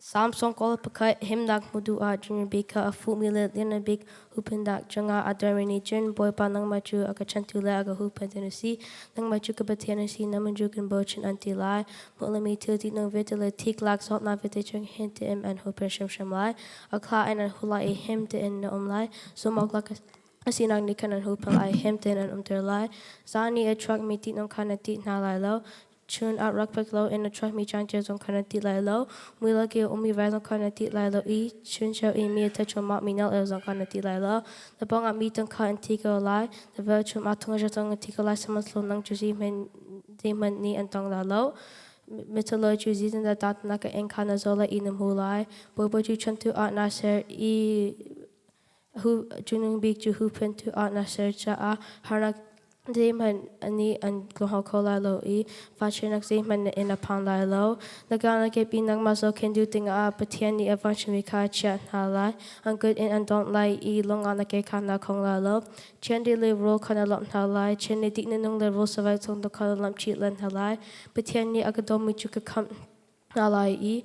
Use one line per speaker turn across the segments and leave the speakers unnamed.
Samsung kola pakai himdak mudu a junior bika a fumile lina big hupendak janga adarmini jun boy pa nang maju aga chantula aga hupen tenesi nang maju ke batenesi namanju kan bochin anti lai mulami tilti no vitala tik lak salt na vite jung hinte im and hupen shim lai a kla and hulai him te in no lai so mok lak asinang ni kan hupen lai him te and lai zani a truck miti no kana tit na lai lo chun out rock low in the truck me changes on kana tit lai lo mula ke umi vai on kana tit lai lo I chun show I me touch on mat me nel on kana tit lai lo the bong at me ton cut and tiko lai the virtual mat tonga jatong tiko lai sama slow nang juzi men demon ni and tong la lo mitolo juzi in the dat naka en kana zola inam hulai bobo ju chun tu art na ser I who junung big ju hupen to art na ser cha a harnak Zeman ani and Glohokola lo I Vachinak Zeman in a pan lai lo Nagana ke binang maso can do thing but tiani a vanchimika chat hala and good in and don't lie I long on the ke kana kong la lo Chendi le ro kana lom halai Chendi dignung le ro savai tong the kana lam cheat len halai but tiani akadomi chuka come halai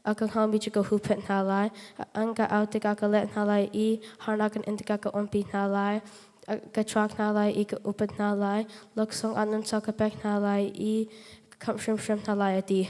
I akan hal mi chuka hupen halai anga out ka let halai I harnakan intikaka ompi halai Gatrak nalai I upat nalai, look song anun sakapek nalai I come shrim nalai adi.